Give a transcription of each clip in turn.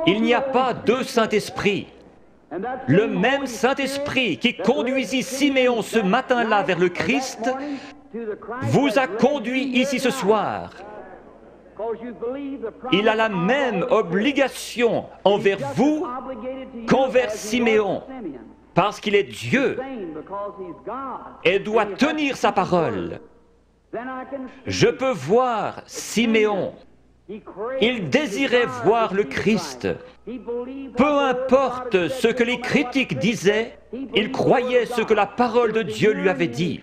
Il n'y a pas deux Saint-Esprits. Le même Saint-Esprit qui conduisit Siméon ce matin-là vers le Christ vous a conduit ici ce soir. Il a la même obligation envers vous qu'envers Siméon, parce qu'il est Dieu et doit tenir sa parole. Je peux voir Siméon. Il désirait voir le Christ. Peu importe ce que les critiques disaient, il croyait ce que la parole de Dieu lui avait dit.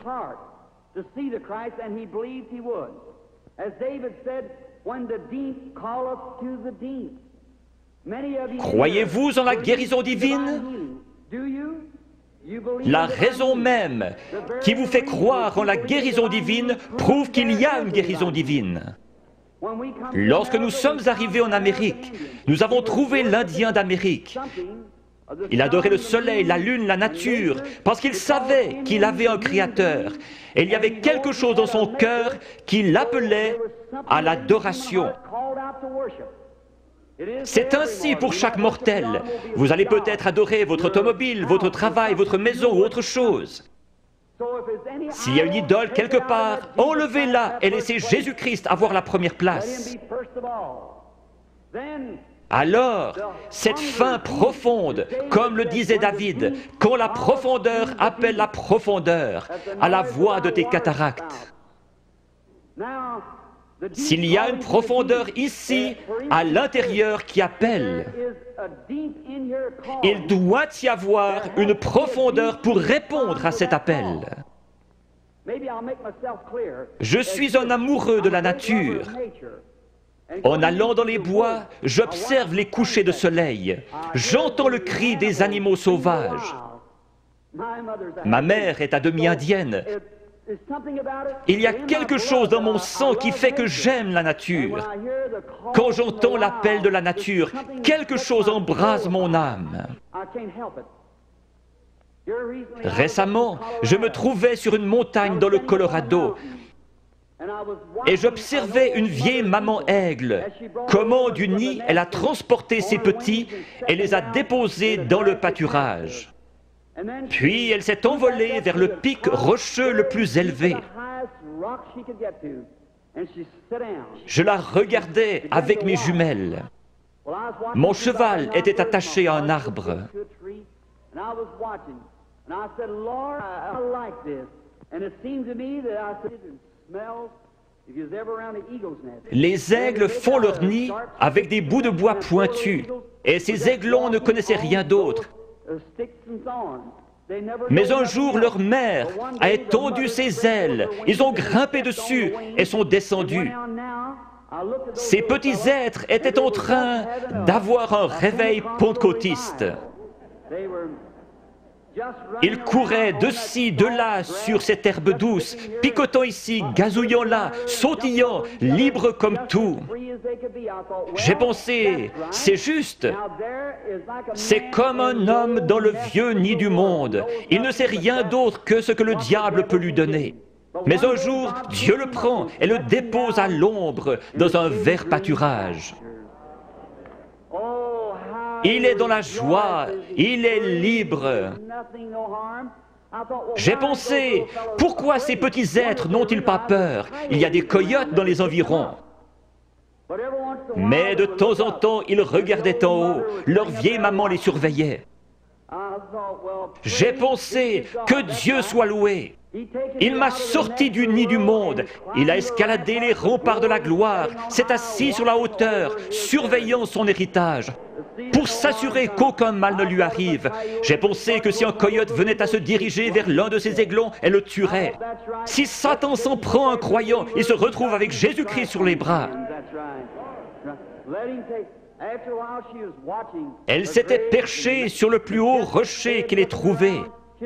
Croyez-vous en la guérison divine? La raison même qui vous fait croire en la guérison divine prouve qu'il y a une guérison divine. Lorsque nous sommes arrivés en Amérique, nous avons trouvé l'Indien d'Amérique. Il adorait le soleil, la lune, la nature, parce qu'il savait qu'il avait un créateur. Et il y avait quelque chose dans son cœur qui l'appelait à l'adoration. C'est ainsi pour chaque mortel. Vous allez peut-être adorer votre automobile, votre travail, votre maison ou autre chose. S'il y a une idole quelque part, enlevez-la et laissez Jésus-Christ avoir la première place. Alors, cette faim profonde, comme le disait David, quand la profondeur appelle la profondeur, à la voix de tes cataractes. S'il y a une profondeur ici, à l'intérieur, qui appelle, il doit y avoir une profondeur pour répondre à cet appel. Je suis un amoureux de la nature. En allant dans les bois, j'observe les couchers de soleil. J'entends le cri des animaux sauvages. Ma mère est à demi indienne. Il y a quelque chose dans mon sang qui fait que j'aime la nature. Quand j'entends l'appel de la nature, quelque chose embrase mon âme. Récemment, je me trouvais sur une montagne dans le Colorado et j'observais une vieille maman aigle. Comment du nid elle a transporté ses petits et les a déposés dans le pâturage. Puis elle s'est envolée vers le pic rocheux le plus élevé. Je la regardais avec mes jumelles. Mon cheval était attaché à un arbre. Les aigles font leur nid avec des bouts de bois pointus, et ces aiglons ne connaissaient rien d'autre. Mais un jour, leur mère a étendu ses ailes, ils ont grimpé dessus et sont descendus. Ces petits êtres étaient en train d'avoir un réveil pentecôtiste. Ils couraient de ci, de là sur cette herbe douce, picotant ici, gazouillant là, sautillant, libres comme tout. J'ai pensé, c'est juste. C'est comme un homme dans le vieux nid du monde. Il ne sait rien d'autre que ce que le diable peut lui donner. Mais un jour, Dieu le prend et le dépose à l'ombre dans un vert pâturage. Il est dans la joie, il est libre. J'ai pensé, pourquoi ces petits êtres n'ont-ils pas peur? Il y a des coyotes dans les environs. Mais de temps en temps, ils regardaient en haut, leur vieille maman les surveillait. J'ai pensé, que Dieu soit loué. Il m'a sorti du nid du monde. Il a escaladé les remparts de la gloire, s'est assis sur la hauteur, surveillant son héritage, pour s'assurer qu'aucun mal ne lui arrive. J'ai pensé que si un coyote venait à se diriger vers l'un de ses aiglons, elle le tuerait. Si Satan s'en prend à un croyant, il se retrouve avec Jésus-Christ sur les bras. Elle s'était perchée sur le plus haut rocher qu'elle ait trouvé.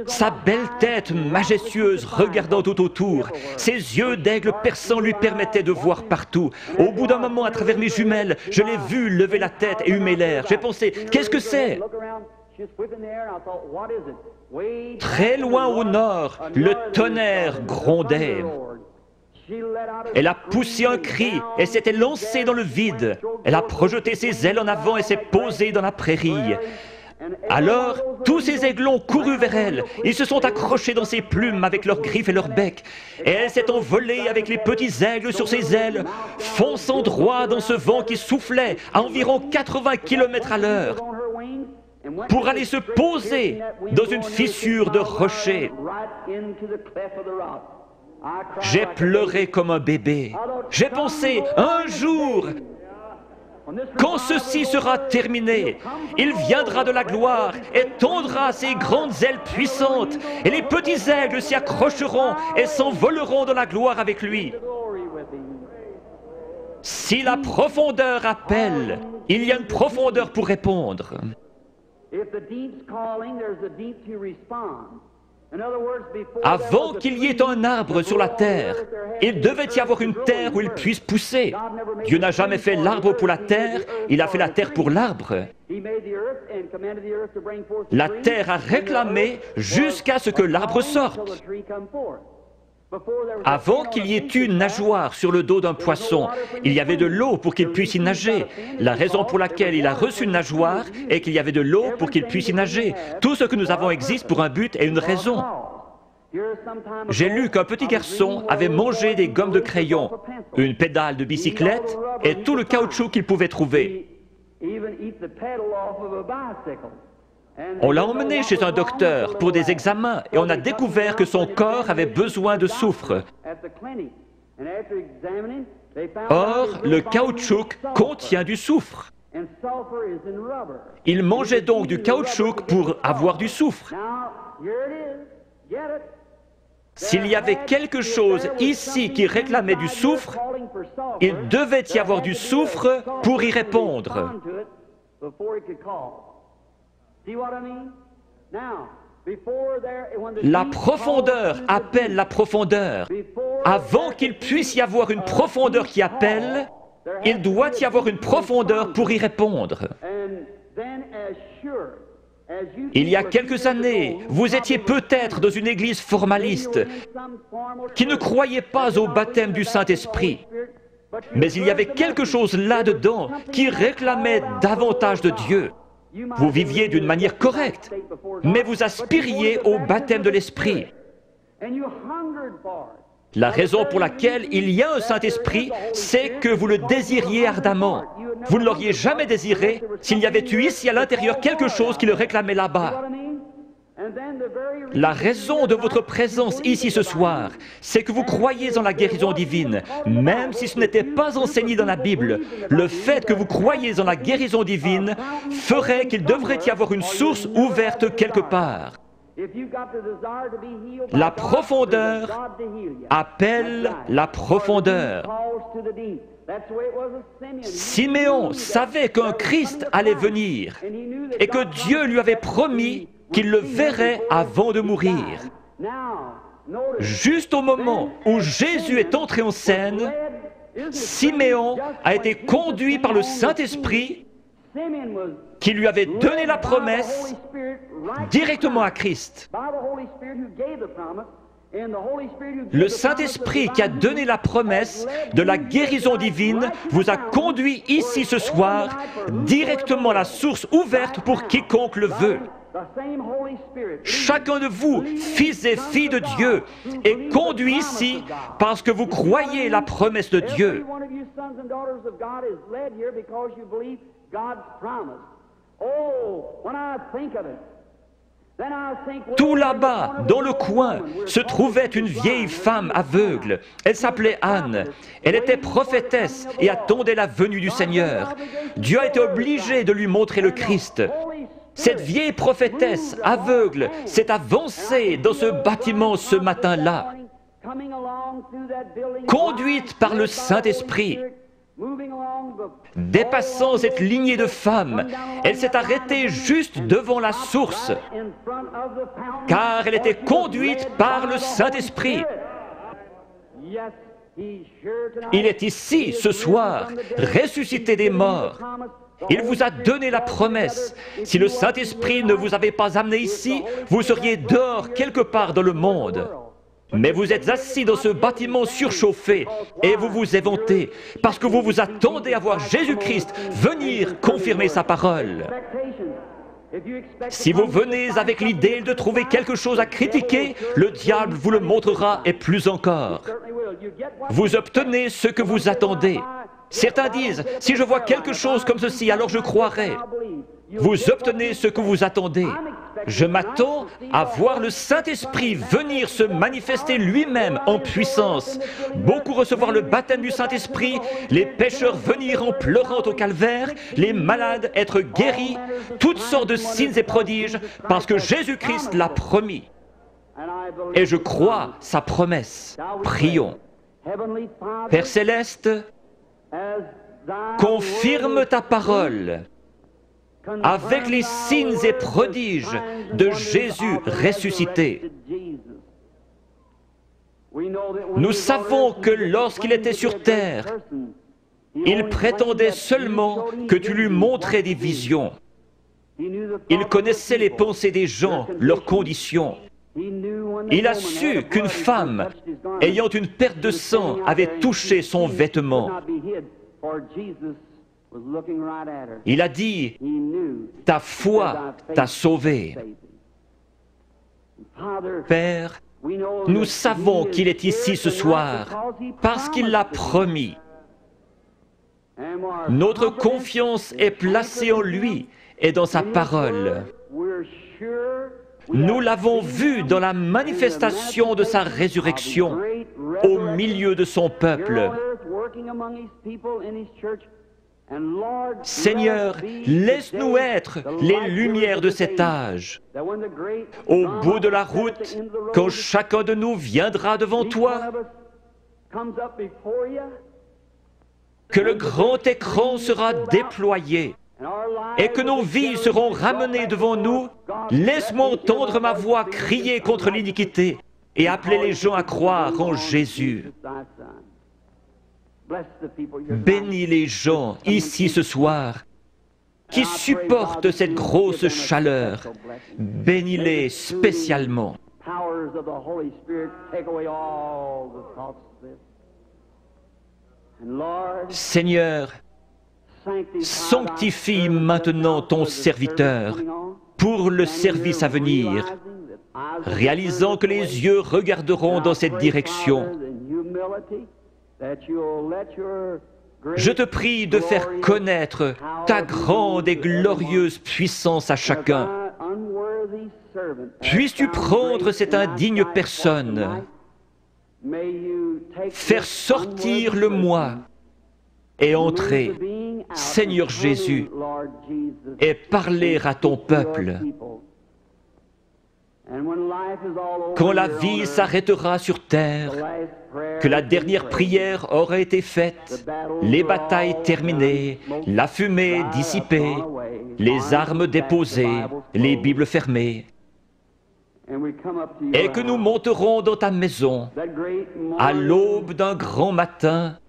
Sa belle tête majestueuse regardant tout autour, ses yeux d'aigle perçants lui permettaient de voir partout. Au bout d'un moment, à travers mes jumelles, je l'ai vue lever la tête et humer l'air. J'ai pensé, qu'est-ce que c'est? Très loin au nord, le tonnerre grondait. Elle a poussé un cri et s'était lancée dans le vide. Elle a projeté ses ailes en avant et s'est posée dans la prairie. Alors, tous ces aiglons courus vers elle. Ils se sont accrochés dans ses plumes avec leurs griffes et leurs becs. Et elle s'est envolée avec les petits aigles sur ses ailes, fonçant droit dans ce vent qui soufflait à environ 80 km à l'heure, pour aller se poser dans une fissure de rocher. J'ai pleuré comme un bébé. J'ai pensé, un jour, quand ceci sera terminé, il viendra de la gloire et tendra ses grandes ailes puissantes, et les petits aigles s'y accrocheront et s'envoleront dans la gloire avec lui. Si la profondeur appelle, il y a une profondeur pour répondre. Avant qu'il y ait un arbre sur la terre, il devait y avoir une terre où il puisse pousser. Dieu n'a jamais fait l'arbre pour la terre, il a fait la terre pour l'arbre. La terre a réclamé jusqu'à ce que l'arbre sorte. Avant qu'il y ait une nageoire sur le dos d'un poisson, il y avait de l'eau pour qu'il puisse y nager. La raison pour laquelle il a reçu une nageoire est qu'il y avait de l'eau pour qu'il puisse y nager. Tout ce que nous avons existe pour un but et une raison. J'ai lu qu'un petit garçon avait mangé des gommes de crayon, une pédale de bicyclette et tout le caoutchouc qu'il pouvait trouver. On l'a emmené chez un docteur pour des examens et on a découvert que son corps avait besoin de soufre. Or, le caoutchouc contient du soufre. Il mangeait donc du caoutchouc pour avoir du soufre. S'il y avait quelque chose ici qui réclamait du soufre, il devait y avoir du soufre pour y répondre. La profondeur appelle la profondeur. Avant qu'il puisse y avoir une profondeur qui appelle, il doit y avoir une profondeur pour y répondre. Il y a quelques années, vous étiez peut-être dans une église formaliste qui ne croyait pas au baptême du Saint-Esprit. Mais il y avait quelque chose là-dedans qui réclamait davantage de Dieu. Vous viviez d'une manière correcte, mais vous aspiriez au baptême de l'Esprit. La raison pour laquelle il y a un Saint-Esprit, c'est que vous le désiriez ardemment. Vous ne l'auriez jamais désiré s'il y avait eu ici à l'intérieur quelque chose qui le réclamait là-bas. La raison de votre présence ici ce soir, c'est que vous croyez en la guérison divine, même si ce n'était pas enseigné dans la Bible. Le fait que vous croyez en la guérison divine ferait qu'il devrait y avoir une source ouverte quelque part. La profondeur appelle la profondeur. Siméon savait qu'un Christ allait venir et que Dieu lui avait promis qu'il le verrait avant de mourir. Juste au moment où Jésus est entré en scène, Siméon a été conduit par le Saint-Esprit qui lui avait donné la promesse directement à Christ. Le Saint-Esprit qui a donné la promesse de la guérison divine vous a conduit ici ce soir directement à la source ouverte pour quiconque le veut. Chacun de vous, fils et filles de Dieu, est conduit ici parce que vous croyez la promesse de Dieu. Tout là-bas, dans le coin, se trouvait une vieille femme aveugle. Elle s'appelait Anne. Elle était prophétesse et attendait la venue du Seigneur. Dieu a été obligé de lui montrer le Christ. Cette vieille prophétesse aveugle s'est avancée dans ce bâtiment ce matin-là, conduite par le Saint-Esprit. Dépassant cette lignée de femmes, elle s'est arrêtée juste devant la source, car elle était conduite par le Saint-Esprit. Il est ici, ce soir, ressuscité des morts. Il vous a donné la promesse. Si le Saint-Esprit ne vous avait pas amené ici, vous seriez dehors quelque part dans le monde. Mais vous êtes assis dans ce bâtiment surchauffé et vous vous éventez parce que vous vous attendez à voir Jésus-Christ venir confirmer sa parole. Si vous venez avec l'idée de trouver quelque chose à critiquer, le diable vous le montrera et plus encore. Vous obtenez ce que vous attendez. Certains disent, si je vois quelque chose comme ceci, alors je croirai. Vous obtenez ce que vous attendez. Je m'attends à voir le Saint-Esprit venir se manifester lui-même en puissance. Beaucoup recevoir le baptême du Saint-Esprit, les pécheurs venir en pleurant au calvaire, les malades être guéris, toutes sortes de signes et prodiges, parce que Jésus-Christ l'a promis. Et je crois sa promesse. Prions. Père Céleste, confirme ta parole avec les signes et prodiges de Jésus ressuscité. Nous savons que lorsqu'il était sur terre, il prétendait seulement que tu lui montrais des visions. Il connaissait les pensées des gens, leurs conditions. Il a su qu'une femme, ayant une perte de sang, avait touché son vêtement. Il a dit, ta foi t'a sauvé. Père, nous savons qu'il est ici ce soir parce qu'il l'a promis. Notre confiance est placée en lui et dans sa parole. Nous l'avons vu dans la manifestation de sa résurrection au milieu de son peuple. Seigneur, laisse-nous être les lumières de cet âge. Au bout de la route, quand chacun de nous viendra devant toi, que le grand écran sera déployé et que nos vies seront ramenées devant nous, laisse-moi entendre ma voix crier contre l'iniquité et appeler les gens à croire en Jésus. Bénis les gens ici ce soir qui supportent cette grosse chaleur. Bénis-les spécialement. Seigneur, sanctifie maintenant ton serviteur pour le service à venir, réalisant que les yeux regarderont dans cette direction. Je te prie de faire connaître ta grande et glorieuse puissance à chacun. Puisses-tu prendre cette indigne personne, faire sortir le moi et entrer, Seigneur Jésus, et parler à ton peuple. Quand la vie s'arrêtera sur terre, que la dernière prière aura été faite, les batailles terminées, la fumée dissipée, les armes déposées, les Bibles fermées, et que nous monterons dans ta maison à l'aube d'un grand matin,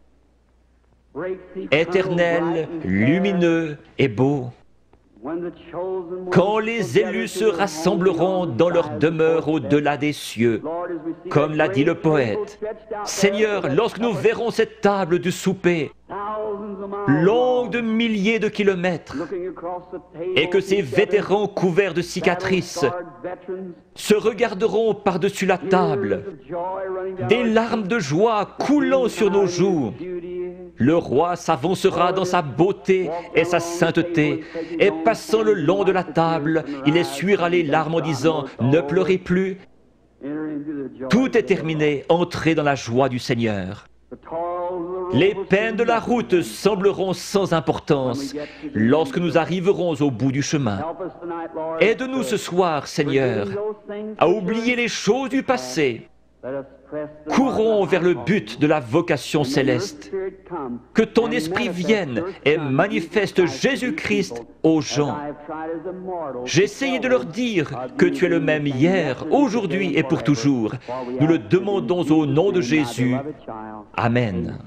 éternel, lumineux et beau, quand les élus se rassembleront dans leur demeure au-delà des cieux, comme l'a dit le poète. Seigneur, lorsque nous verrons cette table du souper, longue de milliers de kilomètres, et que ces vétérans couverts de cicatrices se regarderont par-dessus la table, des larmes de joie coulant sur nos joues, le roi s'avancera dans sa beauté et sa sainteté, et passant le long de la table, il essuiera les larmes en disant « Ne pleurez plus ». Tout est terminé, entrez dans la joie du Seigneur. Les peines de la route sembleront sans importance lorsque nous arriverons au bout du chemin. Aide-nous ce soir, Seigneur, à oublier les choses du passé. Courons vers le but de la vocation céleste. Que ton esprit vienne et manifeste Jésus-Christ aux gens. J'ai essayé de leur dire que tu es le même hier, aujourd'hui et pour toujours. Nous le demandons au nom de Jésus. Amen.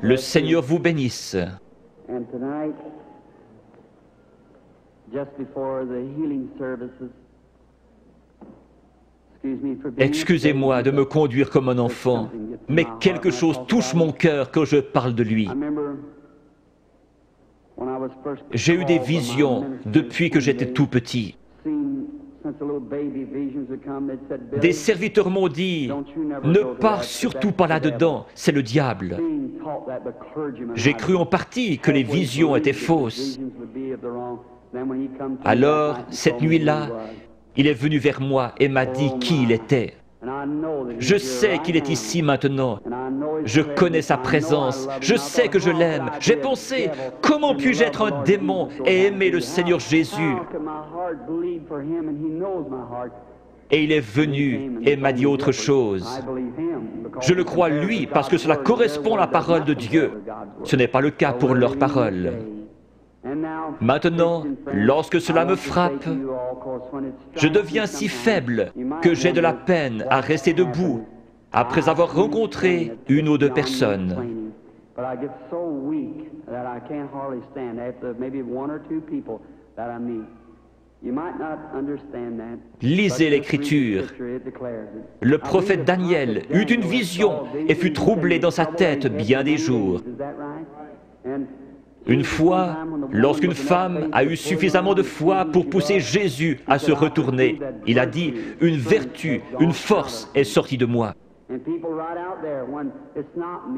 Le Seigneur vous bénisse. Excusez-moi de me conduire comme un enfant, mais quelque chose touche mon cœur quand je parle de lui. J'ai eu des visions depuis que j'étais tout petit. Des serviteurs m'ont dit, ne pars surtout pas là-dedans, c'est le diable. J'ai cru en partie que les visions étaient fausses. Alors, cette nuit-là, il est venu vers moi et m'a dit qui il était. Je sais qu'il est ici maintenant. Je connais sa présence. Je sais que je l'aime. J'ai pensé, comment puis-je être un démon et aimer le Seigneur Jésus? Et il est venu et m'a dit autre chose. Je le crois lui parce que cela correspond à la parole de Dieu. Ce n'est pas le cas pour leur parole. Maintenant, lorsque cela me frappe, je deviens si faible que j'ai de la peine à rester debout après avoir rencontré une ou deux personnes. Lisez l'Écriture. Le prophète Daniel eut une vision et fut troublé dans sa tête bien des jours. Une fois, lorsqu'une femme a eu suffisamment de foi pour pousser Jésus à se retourner, il a dit, une vertu, une force est sortie de moi.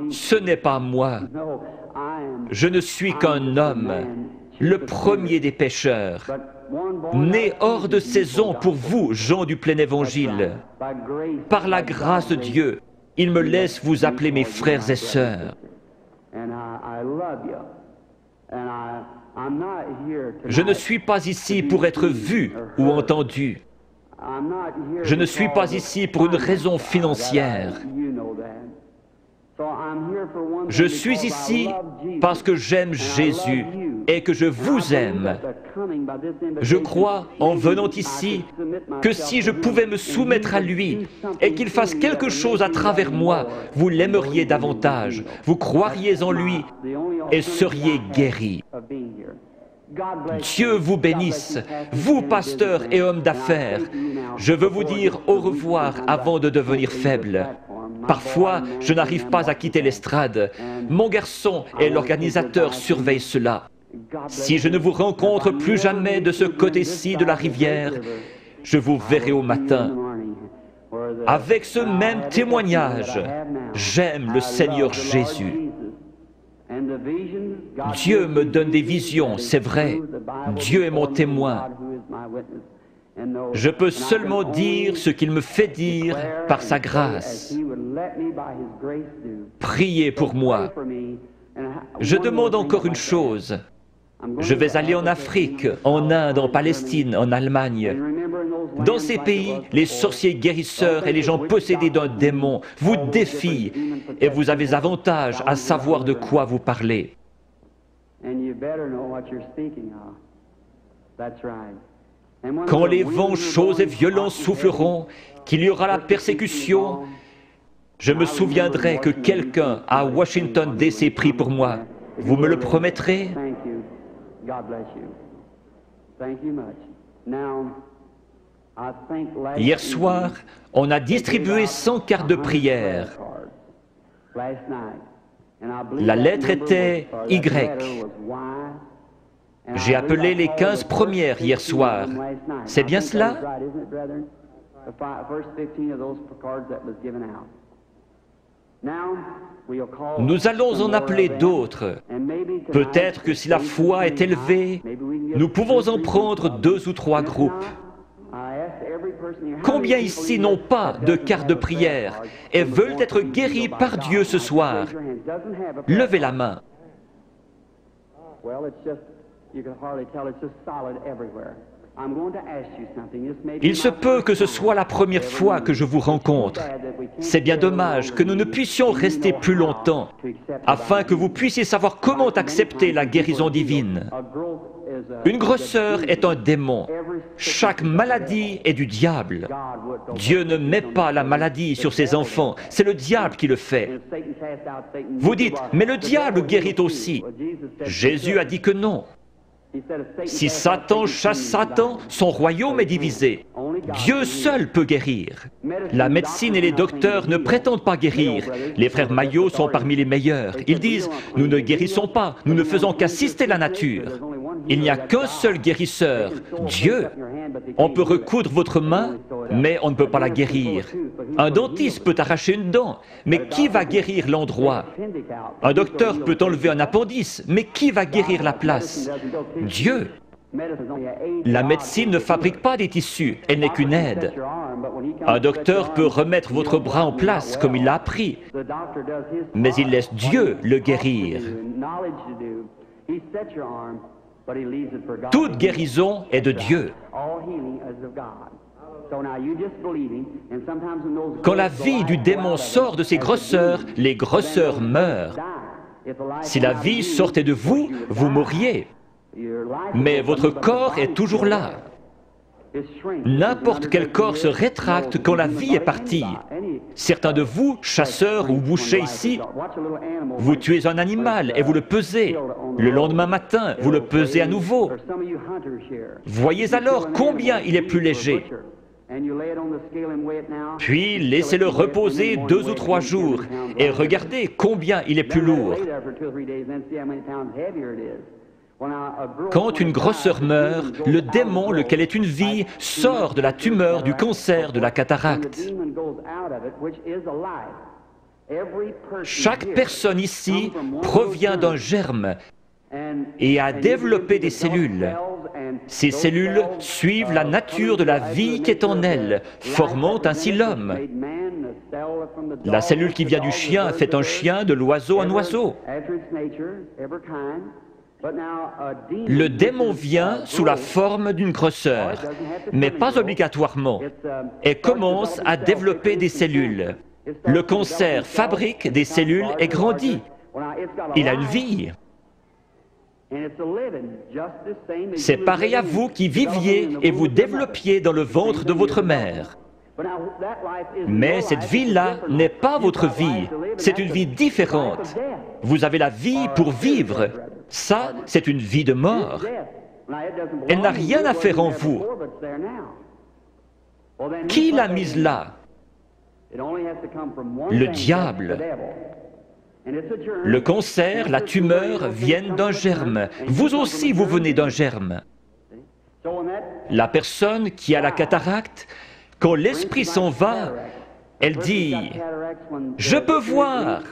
Ce n'est pas moi. Je ne suis qu'un homme, le premier des pécheurs, né hors de saison pour vous, gens du plein évangile. Par la grâce de Dieu, il me laisse vous appeler mes frères et sœurs. Je ne suis pas ici pour être vu ou entendu. Je ne suis pas ici pour une raison financière. Je suis ici parce que j'aime Jésus et que je vous aime. Je crois, en venant ici, que si je pouvais me soumettre à lui et qu'il fasse quelque chose à travers moi, vous l'aimeriez davantage, vous croiriez en lui et seriez guéris. Dieu vous bénisse, vous pasteurs et hommes d'affaires. Je veux vous dire au revoir avant de devenir faible. Parfois, je n'arrive pas à quitter l'estrade. Mon garçon et l'organisateur surveillent cela. Si je ne vous rencontre plus jamais de ce côté-ci de la rivière, je vous verrai au matin. Avec ce même témoignage, j'aime le Seigneur Jésus. Dieu me donne des visions, c'est vrai. Dieu est mon témoin. Je peux seulement dire ce qu'il me fait dire par sa grâce. Priez pour moi. Je demande encore une chose. Je vais aller en Afrique, en Inde, en Palestine, en Allemagne. Dans ces pays, les sorciers guérisseurs et les gens possédés d'un démon vous défient et vous avez avantage à savoir de quoi vous parlez. Quand les vents chauds et violents souffleront, qu'il y aura la persécution, je me souviendrai que quelqu'un à Washington D.C. prie pour moi. Vous me le promettrez? Hier soir, on a distribué 100 cartes de prière. La lettre était Y. J'ai appelé les 15 premières hier soir. C'est bien cela? Nous allons en appeler d'autres. Peut-être que si la foi est élevée, nous pouvons en prendre 2 ou 3 groupes. Combien ici n'ont pas de carte de prière et veulent être guéris par Dieu ce soir? Levez la main. Il se peut que ce soit la première fois que je vous rencontre. C'est bien dommage que nous ne puissions rester plus longtemps, afin que vous puissiez savoir comment accepter la guérison divine. Une grosseur est un démon. Chaque maladie est du diable. Dieu ne met pas la maladie sur ses enfants, c'est le diable qui le fait. Vous dites, mais le diable guérit aussi. Jésus a dit que non. Si Satan chasse Satan, son royaume est divisé. Dieu seul peut guérir. La médecine et les docteurs ne prétendent pas guérir. Les frères Maillot sont parmi les meilleurs. Ils disent « Nous ne guérissons pas, nous ne faisons qu'assister la nature. » Il n'y a qu'un seul guérisseur, Dieu. On peut recoudre votre main, mais on ne peut pas la guérir. Un dentiste peut arracher une dent, mais qui va guérir l'endroit? Un docteur peut enlever un appendice, mais qui va guérir la place? Dieu. La médecine ne fabrique pas des tissus, elle n'est qu'une aide. Un docteur peut remettre votre bras en place comme il l'a appris, mais il laisse Dieu le guérir. Toute guérison est de Dieu. Quand la vie du démon sort de ses grosseurs, les grosseurs meurent. Si la vie sortait de vous, vous mourriez. Mais votre corps est toujours là. N'importe quel corps se rétracte quand la vie est partie. Certains de vous, chasseurs ou bouchers ici, vous tuez un animal et vous le pesez. Le lendemain matin, vous le pesez à nouveau. Voyez alors combien il est plus léger. Puis laissez-le reposer 2 ou 3 jours et regardez combien il est plus lourd. Quand une grosseur meurt, le démon, lequel est une vie, sort de la tumeur, du cancer, de la cataracte. Chaque personne ici provient d'un germe et a développé des cellules. Ces cellules suivent la nature de la vie qui est en elles, formant ainsi l'homme. La cellule qui vient du chien fait un chien, de l'oiseau un oiseau. Le démon vient sous la forme d'une grosseur, mais pas obligatoirement, et commence à développer des cellules. Le cancer fabrique des cellules et grandit. Il a une vie. C'est pareil à vous qui viviez et vous développiez dans le ventre de votre mère. Mais cette vie-là n'est pas votre vie, c'est une vie différente. Vous avez la vie pour vivre. Ça, c'est une vie de mort. Elle n'a rien à faire en vous. Qui l'a mise là? Le diable. Le cancer, la tumeur viennent d'un germe. Vous aussi, vous venez d'un germe. La personne qui a la cataracte, quand l'esprit s'en va, elle dit « Je peux voir ».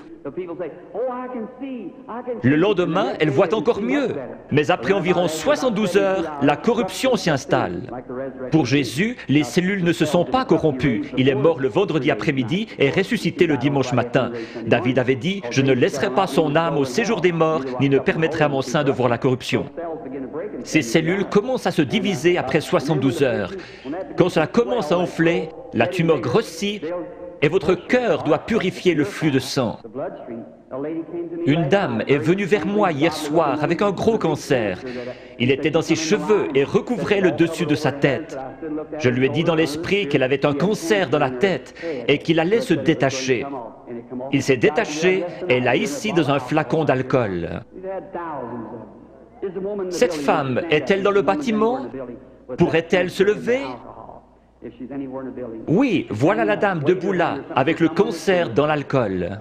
Le lendemain, elle voit encore mieux. Mais après environ 72 heures, la corruption s'y installe. Pour Jésus, les cellules ne se sont pas corrompues. Il est mort le vendredi après-midi et ressuscité le dimanche matin. David avait dit « Je ne laisserai pas son âme au séjour des morts, ni ne permettrai à mon sein de voir la corruption ». Ces cellules commencent à se diviser après 72 heures. Quand cela commence à enfler, la tumeur grossit et votre cœur doit purifier le flux de sang. Une dame est venue vers moi hier soir avec un gros cancer. Il était dans ses cheveux et recouvrait le dessus de sa tête. Je lui ai dit dans l'esprit qu'elle avait un cancer dans la tête et qu'il allait se détacher. Il s'est détaché et l'a ici dans un flacon d'alcool. Cette femme est-elle dans le bâtiment? Pourrait-elle se lever? Oui, voilà la dame debout là, avec le cancer dans l'alcool.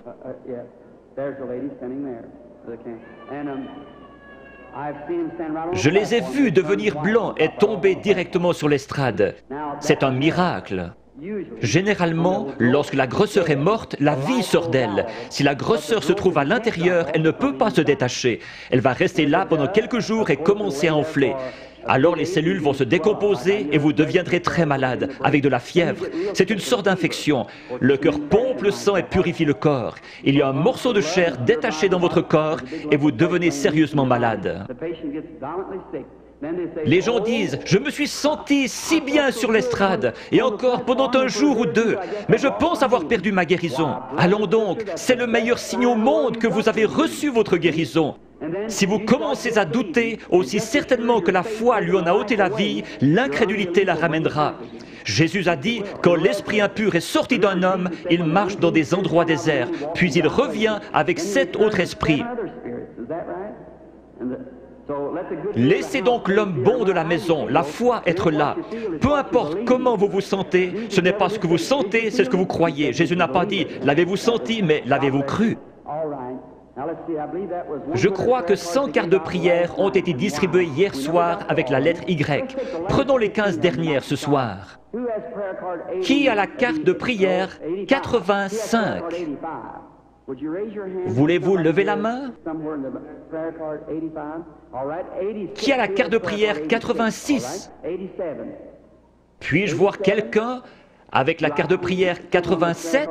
Je les ai vus devenir blancs et tomber directement sur l'estrade. C'est un miracle. Généralement, lorsque la grosseur est morte, la vie sort d'elle. Si la grosseur se trouve à l'intérieur, elle ne peut pas se détacher. Elle va rester là pendant quelques jours et commencer à enfler. Alors les cellules vont se décomposer et vous deviendrez très malade, avec de la fièvre. C'est une sorte d'infection. Le cœur pompe le sang et purifie le corps. Il y a un morceau de chair détaché dans votre corps et vous devenez sérieusement malade. Les gens disent « Je me suis senti si bien sur l'estrade, et encore pendant un jour ou deux, mais je pense avoir perdu ma guérison. Allons donc, c'est le meilleur signe au monde que vous avez reçu votre guérison. Si vous commencez à douter, aussi certainement que la foi lui en a ôté la vie, l'incrédulité la ramènera. Jésus a dit, quand l'esprit impur est sorti d'un homme, il marche dans des endroits déserts, puis il revient avec 7 autres esprits. Laissez donc l'homme bon de la maison, la foi, être là. Peu importe comment vous vous sentez, ce n'est pas ce que vous sentez, c'est ce que vous croyez. Jésus n'a pas dit « l'avez-vous senti », mais « l'avez-vous cru ». Je crois que 100 cartes de prière ont été distribuées hier soir avec la lettre Y. Prenons les 15 dernières ce soir. Qui a la carte de prière 85? Voulez-vous lever la main? Qui a la carte de prière 86? Puis-je voir quelqu'un avec la carte de prière 87?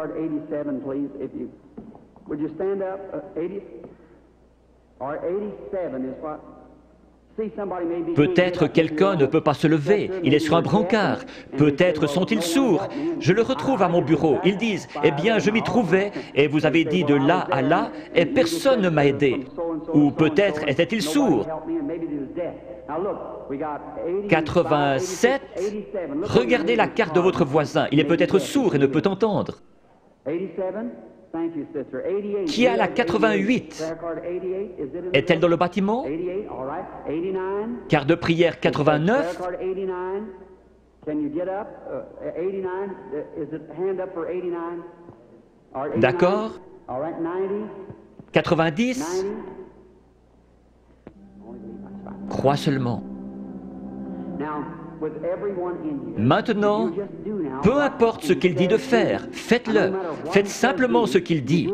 Peut-être quelqu'un ne peut pas se lever, il est sur un brancard. Peut-être sont-ils sourds. Je le retrouve à mon bureau. Ils disent, « Eh bien, je m'y trouvais, et vous avez dit de là à là, et personne ne m'a aidé. » Ou peut-être était-il sourd. 87. Regardez la carte de votre voisin. Il est peut-être sourd et ne peut entendre. Qui a la 88? Est-elle dans le bâtiment? Carte de prière 89? D'accord. 90? Crois seulement. Maintenant, peu importe ce qu'il dit de faire, faites-le. Faites simplement ce qu'il dit.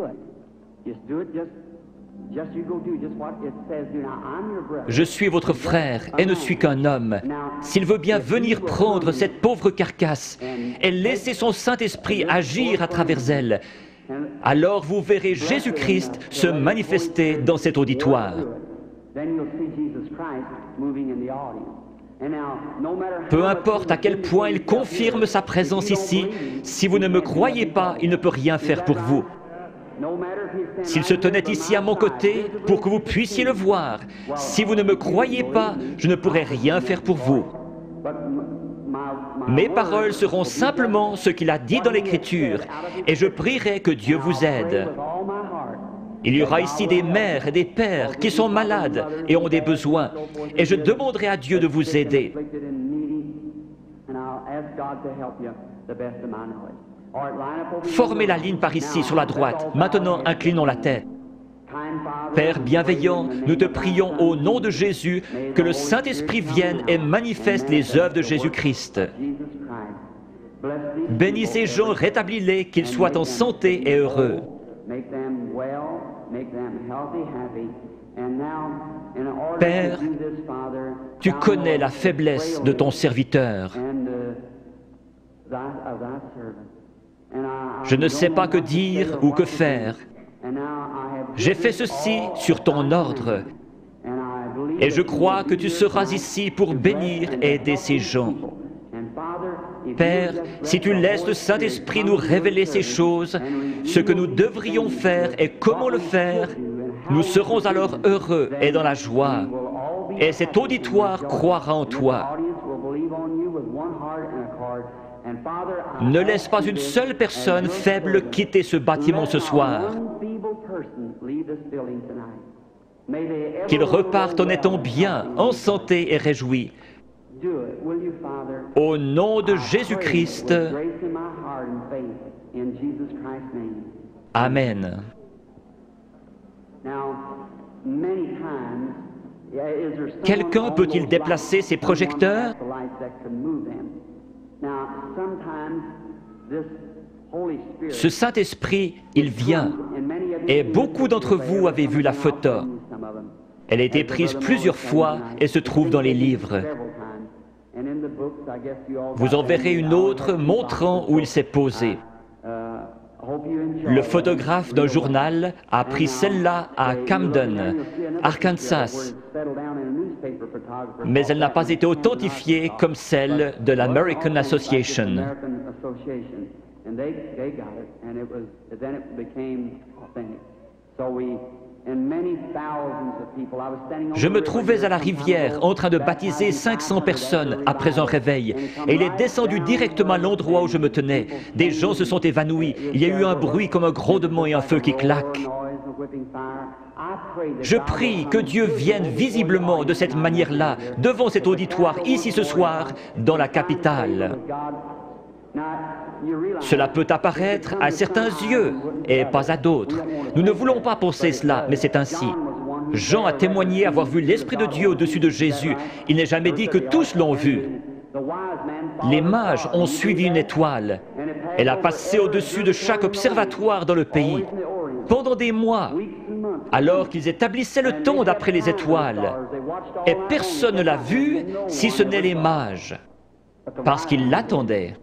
Je suis votre frère et ne suis qu'un homme. S'il veut bien venir prendre cette pauvre carcasse et laisser son Saint-Esprit agir à travers elle, alors vous verrez Jésus-Christ se manifester dans cet auditoire. Peu importe à quel point il confirme sa présence ici, si vous ne me croyez pas, il ne peut rien faire pour vous. S'il se tenait ici à mon côté pour que vous puissiez le voir, si vous ne me croyez pas, je ne pourrai rien faire pour vous. Mes paroles seront simplement ce qu'il a dit dans l'Écriture, et je prierai que Dieu vous aide. Il y aura ici des mères et des pères qui sont malades et ont des besoins, et je demanderai à Dieu de vous aider. Formez la ligne par ici, sur la droite. Maintenant, inclinons la tête. Père bienveillant, nous te prions au nom de Jésus que le Saint-Esprit vienne et manifeste les œuvres de Jésus-Christ. Bénis ces gens, rétablis-les, qu'ils soient en santé et heureux. Père, tu connais la faiblesse de ton serviteur. Je ne sais pas que dire ou que faire. J'ai fait ceci sur ton ordre, et je crois que tu seras ici pour bénir et aider ces gens. Père, si tu laisses le Saint-Esprit nous révéler ces choses, ce que nous devrions faire et comment le faire, nous serons alors heureux et dans la joie. Et cet auditoire croira en toi. Ne laisse pas une seule personne faible quitter ce bâtiment ce soir. Qu'ils repartent en étant bien, en santé et réjouis. Au nom de Jésus-Christ. Amen. Quelqu'un peut-il déplacer ses projecteurs? Ce Saint-Esprit, il vient, et beaucoup d'entre vous avez vu la photo. Elle a été prise plusieurs fois et se trouve dans les livres. Vous en verrez une autre montrant où il s'est posé. Le photographe d'un journal a pris celle-là à Camden, Arkansas, mais elle n'a pas été authentifiée comme celle de l'American Association. Je me trouvais à la rivière en train de baptiser 500 personnes après un réveil, et il est descendu directement à l'endroit où je me tenais. Des gens se sont évanouis, il y a eu un bruit comme un grondement et un feu qui claque. Je prie que Dieu vienne visiblement de cette manière-là, devant cet auditoire, ici ce soir, dans la capitale. Cela peut apparaître à certains yeux et pas à d'autres. Nous ne voulons pas penser cela, mais c'est ainsi. Jean a témoigné avoir vu l'Esprit de Dieu au-dessus de Jésus. Il n'est jamais dit que tous l'ont vu. Les mages ont suivi une étoile. Elle a passé au-dessus de chaque observatoire dans le pays. Pendant des mois, alors qu'ils établissaient le temps d'après les étoiles, et personne ne l'a vu si ce n'est les mages, parce qu'ils l'attendaient.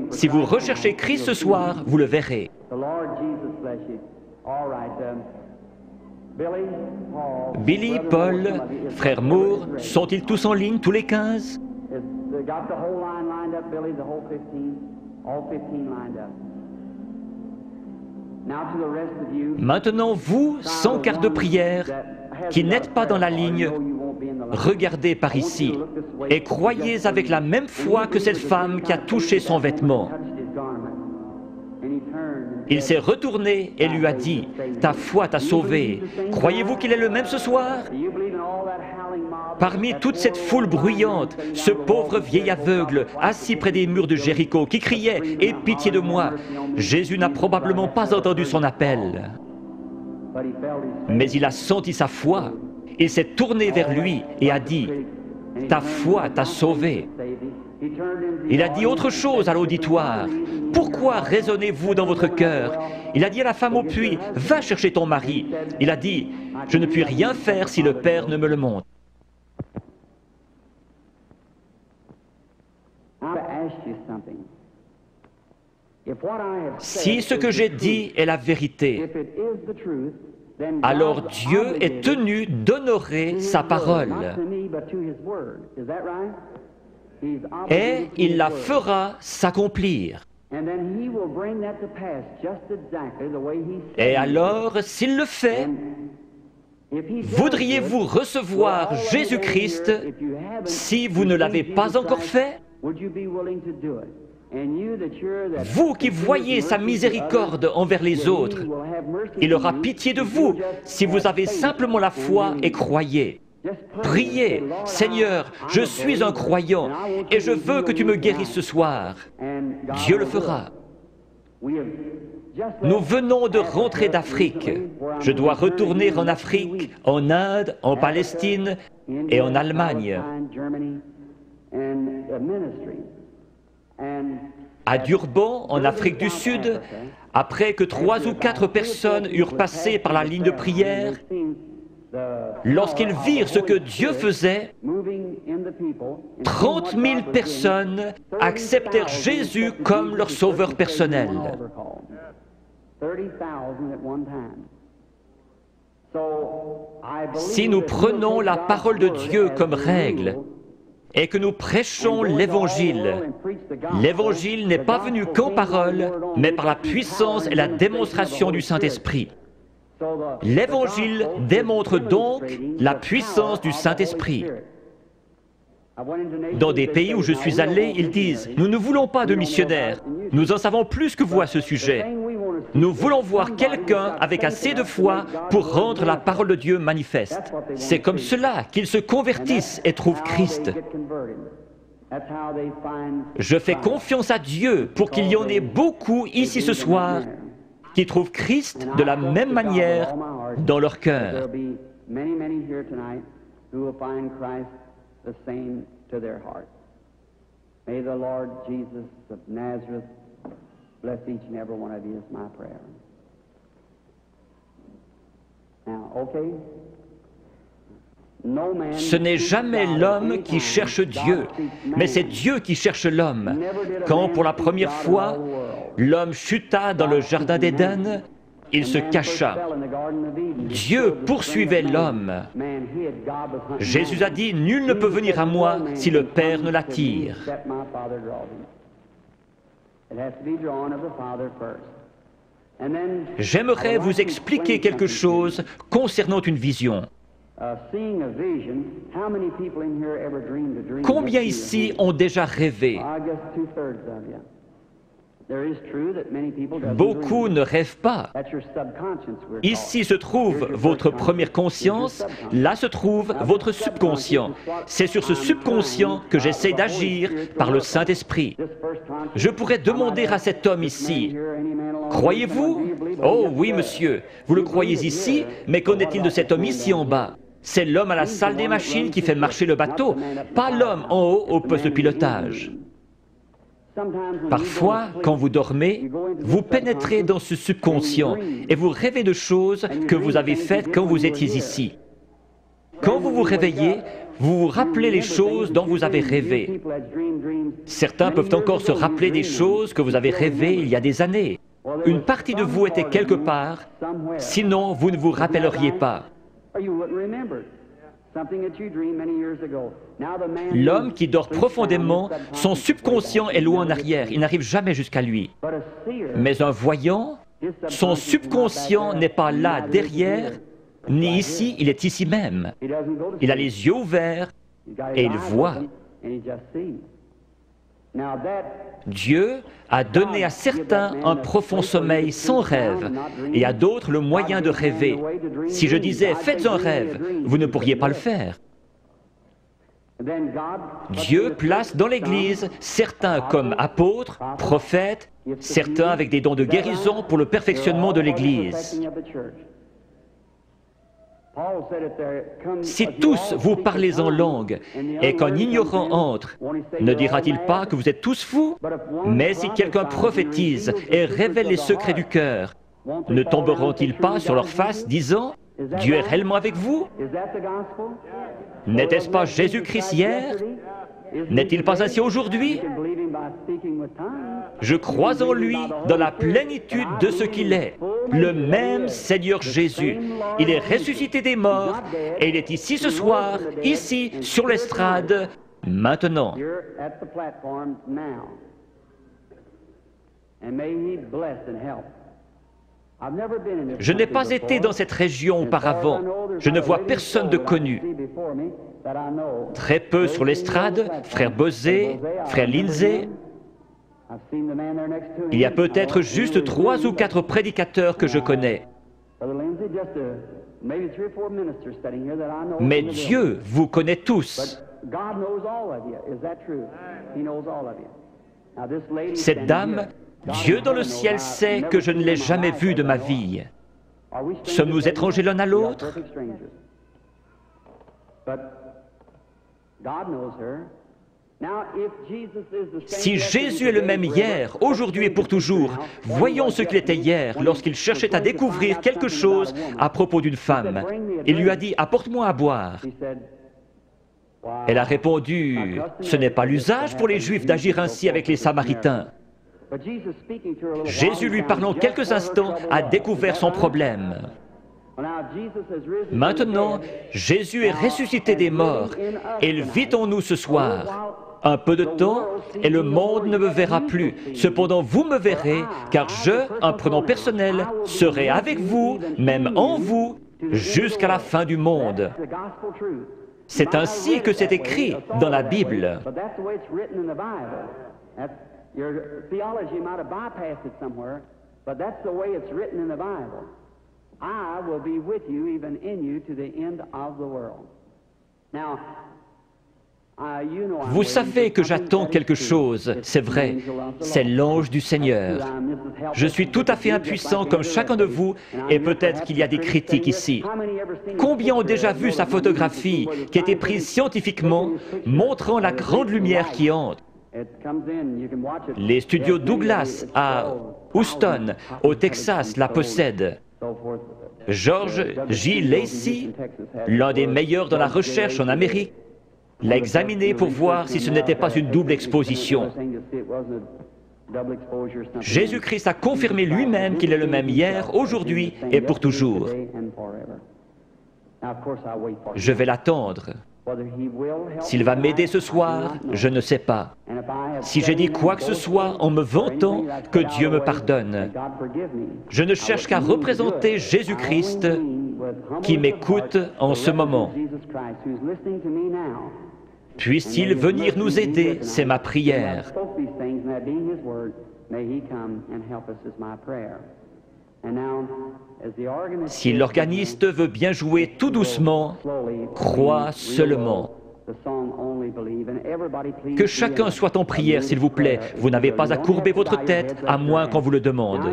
Si vous recherchez Christ ce soir, vous le verrez. Billy, Paul, frère Moore, sont-ils tous en ligne, tous les 15? Maintenant, vous, sans carte de prière, qui n'êtes pas dans la ligne, regardez par ici et croyez avec la même foi que cette femme qui a touché son vêtement. Il s'est retourné et lui a dit, « Ta foi t'a sauvé. Croyez-vous qu'il est le même ce soir ?» Parmi toute cette foule bruyante, ce pauvre vieil aveugle, assis près des murs de Jéricho, qui criait « Aie pitié de moi !» Jésus n'a probablement pas entendu son appel. Mais il a senti sa foi. Il s'est tourné vers lui et a dit, « Ta foi t'a sauvé. » Il a dit autre chose à l'auditoire. « Pourquoi raisonnez-vous dans votre cœur ?» Il a dit à la femme au puits, « Va chercher ton mari. » Il a dit, « Je ne puis rien faire si le Père ne me le montre. » Si ce que j'ai dit est la vérité, alors Dieu est tenu d'honorer sa parole. Et il la fera s'accomplir. Et alors, s'il le fait, voudriez-vous recevoir Jésus-Christ si vous ne l'avez pas encore fait? Vous qui voyez sa miséricorde envers les autres, il aura pitié de vous si vous avez simplement la foi et croyez. Priez, « Seigneur, je suis un croyant et je veux que tu me guérisses ce soir. » Dieu le fera. Nous venons de rentrer d'Afrique. Je dois retourner en Afrique, en Inde, en Palestine et en Allemagne. À Durban, en Afrique du Sud, après que 3 ou 4 personnes eurent passé par la ligne de prière, lorsqu'ils virent ce que Dieu faisait, 30 000 personnes acceptèrent Jésus comme leur sauveur personnel. Si nous prenons la parole de Dieu comme règle et que nous prêchons l'Évangile, l'Évangile n'est pas venu qu'en parole, mais par la puissance et la démonstration du Saint-Esprit. L'Évangile démontre donc la puissance du Saint-Esprit. Dans des pays où je suis allé, ils disent « Nous ne voulons pas de missionnaires, nous en savons plus que vous à ce sujet. Nous voulons voir quelqu'un avec assez de foi pour rendre la parole de Dieu manifeste. » C'est comme cela qu'ils se convertissent et trouvent Christ. Je fais confiance à Dieu pour qu'il y en ait beaucoup ici ce soir qui trouvent Christ de la même manière dans leur cœur. The same to their heart. May the Lord Jesus of Nazareth bless each and every one of you is my prayer. Now, okay? Ce n'est jamais l'homme qui cherche Dieu, mais c'est Dieu qui cherche l'homme. Quand pour la première fois, l'homme chuta dans le jardin d'Éden, il se cacha. Dieu poursuivait l'homme. Jésus a dit, « Nul ne peut venir à moi si le Père ne l'attire. » J'aimerais vous expliquer quelque chose concernant une vision. Combien ici ont déjà rêvé? Beaucoup ne rêvent pas. Ici se trouve votre première conscience, là se trouve votre subconscient. C'est sur ce subconscient que j'essaie d'agir par le Saint-Esprit. Je pourrais demander à cet homme ici, « Croyez-vous » ? « Oh oui, monsieur, vous le croyez ici, mais qu'en est-il de cet homme ici en bas ? C'est l'homme à la salle des machines qui fait marcher le bateau, pas l'homme en haut au poste de pilotage. » Parfois, quand vous dormez, vous pénétrez dans ce subconscient et vous rêvez de choses que vous avez faites quand vous étiez ici. Quand vous vous réveillez, vous vous rappelez les choses dont vous avez rêvé. Certains peuvent encore se rappeler des choses que vous avez rêvées il y a des années. Une partie de vous était quelque part, sinon vous ne vous rappelleriez pas. L'homme qui dort profondément, son subconscient est loin en arrière, il n'arrive jamais jusqu'à lui. Mais un voyant, son subconscient n'est pas là derrière, ni ici, il est ici même. Il a les yeux ouverts et il voit. Dieu a donné à certains un profond sommeil sans rêve et à d'autres le moyen de rêver. Si je disais « faites un rêve », vous ne pourriez pas le faire. Dieu place dans l'Église certains comme apôtres, prophètes, certains avec des dons de guérison pour le perfectionnement de l'Église. Si tous vous parlez en langue et qu'un ignorant entre, ne dira-t-il pas que vous êtes tous fous? Mais si quelqu'un prophétise et révèle les secrets du cœur, ne tomberont-ils pas sur leur face disant « Dieu est réellement avec vous » ? N'était-ce pas Jésus-Christ hier? N'est-il pas ainsi aujourd'hui? Je crois en lui dans la plénitude de ce qu'il est, le même Seigneur Jésus. Il est ressuscité des morts et il est ici ce soir, ici, sur l'estrade, maintenant. Je n'ai pas été dans cette région auparavant. Je ne vois personne de connu. Très peu sur l'estrade, frère Bosé, frère Lindsay. Il y a peut-être juste 3 ou 4 prédicateurs que je connais. Mais Dieu vous connaît tous. Cette dame, Dieu dans le ciel sait que je ne l'ai jamais vue de ma vie. Sommes-nous étrangers l'un à l'autre? Si Jésus est le même hier, aujourd'hui et pour toujours, voyons ce qu'il était hier lorsqu'il cherchait à découvrir quelque chose à propos d'une femme. Il lui a dit « Apporte-moi à boire ». Elle a répondu « Ce n'est pas l'usage pour les Juifs d'agir ainsi avec les Samaritains ». Jésus, lui parlant quelques instants, a découvert son problème. Maintenant, Jésus est ressuscité des morts et il vit en nous ce soir. Un peu de temps et le monde ne me verra plus. Cependant, vous me verrez, car je, un prénom personnel, serai avec vous, même en vous, jusqu'à la fin du monde. C'est ainsi que c'est écrit dans la Bible. Your theology might have bypassed it somewhere, but that's the way it's written in the Bible. I will be with you, even in you, to the end of the world. Now, vous savez que j'attends quelque chose, c'est vrai, c'est l'ange du Seigneur. Je suis tout à fait impuissant comme chacun de vous, et peut-être qu'il y a des critiques ici. Combien ont déjà vu sa photographie qui a été prise scientifiquement, montrant la grande lumière qui entre? Les studios Douglas à Houston, au Texas, la possèdent. George J. Lacey, l'un des meilleurs dans la recherche en Amérique, l'a examiné pour voir si ce n'était pas une double exposition. Jésus-Christ a confirmé lui-même qu'il est le même hier, aujourd'hui et pour toujours. Je vais l'attendre. S'il va m'aider ce soir, je ne sais pas. Si j'ai dit quoi que ce soit en me vantant, que Dieu me pardonne. Je ne cherche qu'à représenter Jésus-Christ qui m'écoute en ce moment. Puisse-t-il venir nous aider, c'est ma prière. may He come and help us is my prayer. And now, as the organist Si l'organiste veut bien jouer tout doucement, crois seulement. Que chacun soit en prière, s'il vous plaît. Vous n'avez pas à courber votre tête, à moins qu'on vous le demande.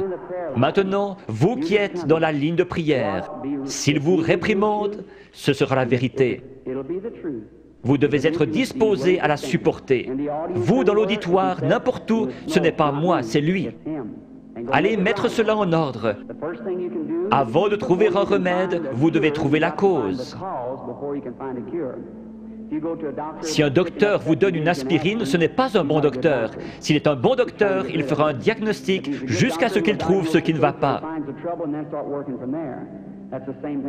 Maintenant, vous qui êtes dans la ligne de prière, s'il vous réprimande, ce sera la vérité. Vous devez être disposé à la supporter. Vous, dans l'auditoire, n'importe où, ce n'est pas moi, c'est lui. Allez mettre cela en ordre. Avant de trouver un remède, vous devez trouver la cause. Si un docteur vous donne une aspirine, ce n'est pas un bon docteur. S'il est un bon docteur, il fera un diagnostic jusqu'à ce qu'il trouve ce qui ne va pas.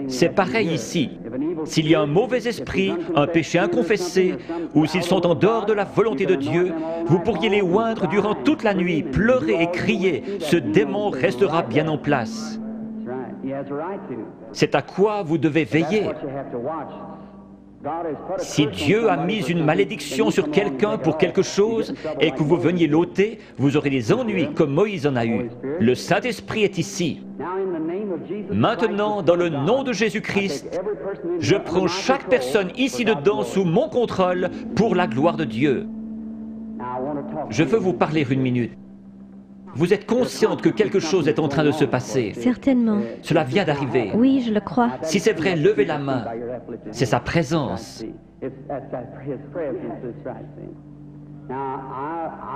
C'est pareil ici. S'il y a un mauvais esprit, un péché inconfessé, ou s'ils sont en dehors de la volonté de Dieu, vous pourriez les oindre durant toute la nuit, pleurer et crier. Ce démon restera bien en place. C'est à quoi vous devez veiller. Si Dieu a mis une malédiction sur quelqu'un pour quelque chose et que vous veniez l'ôter, vous aurez des ennuis comme Moïse en a eu. Le Saint-Esprit est ici. Maintenant, dans le nom de Jésus-Christ, je prends chaque personne ici dedans sous mon contrôle pour la gloire de Dieu. Je veux vous parler une minute. Vous êtes consciente que quelque chose est en train de se passer. Certainement. Cela vient d'arriver. Oui, je le crois. Si c'est vrai, levez la main. C'est sa présence.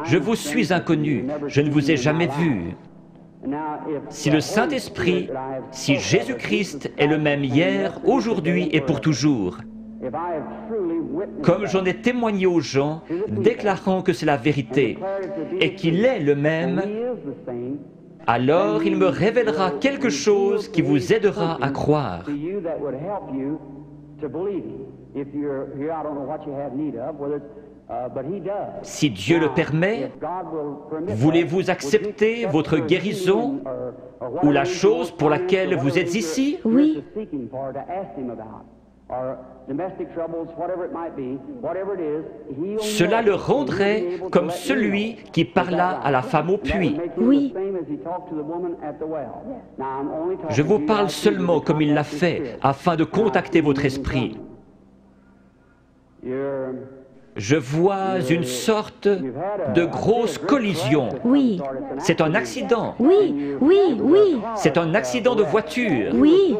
Je vous suis inconnu. Je ne vous ai jamais vu. Si le Saint-Esprit, si Jésus-Christ est le même hier, aujourd'hui et pour toujours, comme j'en ai témoigné aux gens, déclarant que c'est la vérité et qu'il est le même, alors il me révélera quelque chose qui vous aidera à croire. Si Dieu le permet, voulez-vous accepter votre guérison ou la chose pour laquelle vous êtes ici? Oui. Cela le rendrait comme celui qui parla à la femme au puits. Oui. Je vous parle seulement comme il l'a fait, afin de contacter votre esprit. Je vois une sorte de grosse collision. Oui. C'est un accident. Oui, oui, oui. C'est un accident de voiture. Oui.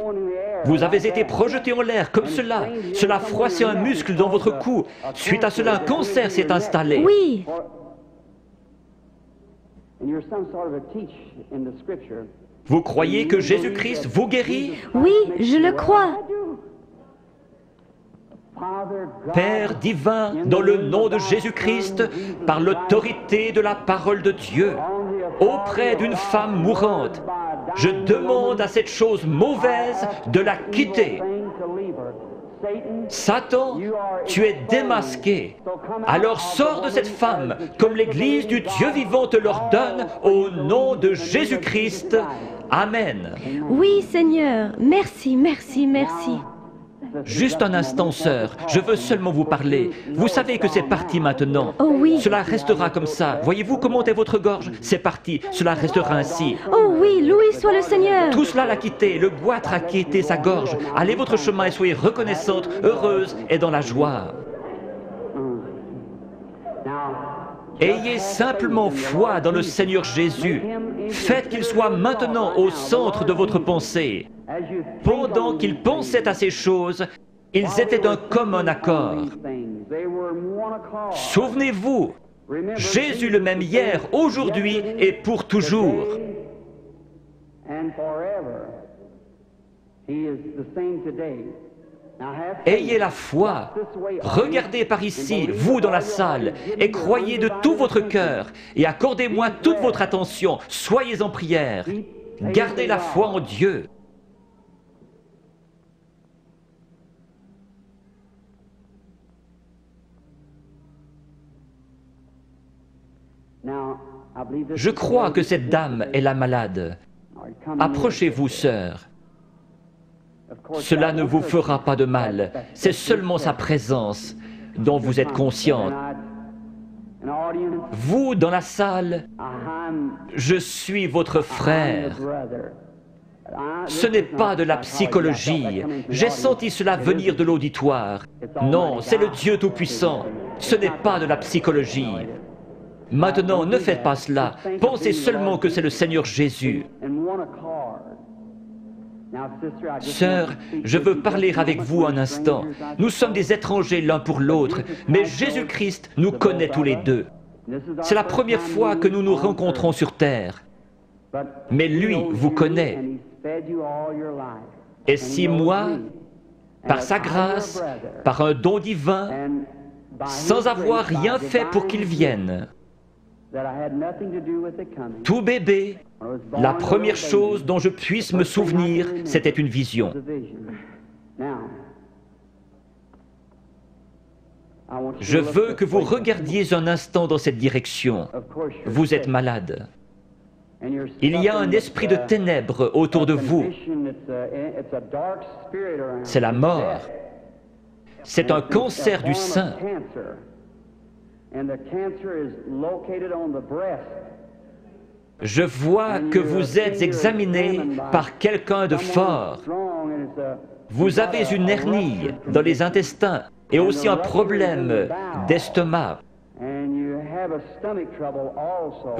Vous avez été projeté en l'air comme cela. Cela froissait un muscle dans votre cou. Suite à cela, un cancer s'est installé. Oui. Vous croyez que Jésus-Christ vous guérit? Oui, je le crois. Père divin, dans le nom de Jésus-Christ, par l'autorité de la parole de Dieu, auprès d'une femme mourante, je demande à cette chose mauvaise de la quitter. Satan, tu es démasqué. Alors sors de cette femme, comme l'Église du Dieu vivant te l'ordonne, au nom de Jésus-Christ. Amen. Oui, Seigneur. Merci, merci, merci. Juste un instant, sœur, je veux seulement vous parler. Vous savez que c'est parti maintenant. Oh oui. Cela restera comme ça. Voyez-vous comment est votre gorge? C'est parti, cela restera ainsi. Oh oui, loué soit le Seigneur. Tout cela l'a quitté, le goitre a quitté sa gorge. Allez votre chemin et soyez reconnaissante, heureuse et dans la joie. Ayez simplement foi dans le Seigneur Jésus. Faites qu'il soit maintenant au centre de votre pensée. Pendant qu'ils pensaient à ces choses, ils étaient un commun accord. Souvenez-vous, Jésus le même hier, aujourd'hui et pour toujours. Ayez la foi. Regardez par ici, vous dans la salle, et croyez de tout votre cœur, et accordez-moi toute votre attention. Soyez en prière. Gardez la foi en Dieu. Je crois que cette dame est la malade. Approchez-vous, sœur. Cela ne vous fera pas de mal. C'est seulement sa présence dont vous êtes consciente. Vous, dans la salle, je suis votre frère. Ce n'est pas de la psychologie. J'ai senti cela venir de l'auditoire. Non, c'est le Dieu Tout-Puissant. Ce n'est pas de la psychologie. Maintenant, ne faites pas cela. Pensez seulement que c'est le Seigneur Jésus. Sœur, je veux parler avec vous un instant. Nous sommes des étrangers l'un pour l'autre, mais Jésus-Christ nous connaît tous les deux. C'est la première fois que nous nous rencontrons sur terre. Mais lui vous connaît. Et si moi, par sa grâce, par un don divin, sans avoir rien fait pour qu'il vienne, tout bébé, la première chose dont je puisse me souvenir, c'était une vision. Je veux que vous regardiez un instant dans cette direction. Vous êtes malade. Il y a un esprit de ténèbres autour de vous. C'est la mort. C'est un cancer du sein. Je vois que vous êtes examiné par quelqu'un de fort. Vous avez une hernie dans les intestins et aussi un problème d'estomac.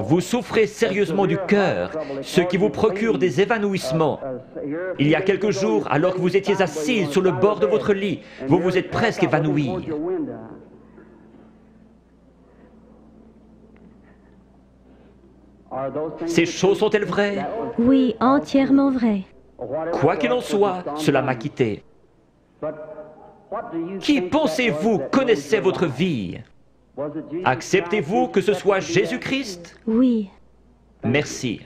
Vous souffrez sérieusement du cœur, ce qui vous procure des évanouissements. Il y a quelques jours, alors que vous étiez assise sur le bord de votre lit, vous vous êtes presque évanoui. Ces choses sont-elles vraies? Oui, entièrement vrai. Quoi qu'il en soit, cela m'a quitté. Qui pensez-vous connaissait votre vie? Acceptez-vous que ce soit Jésus-Christ? Oui, Merci.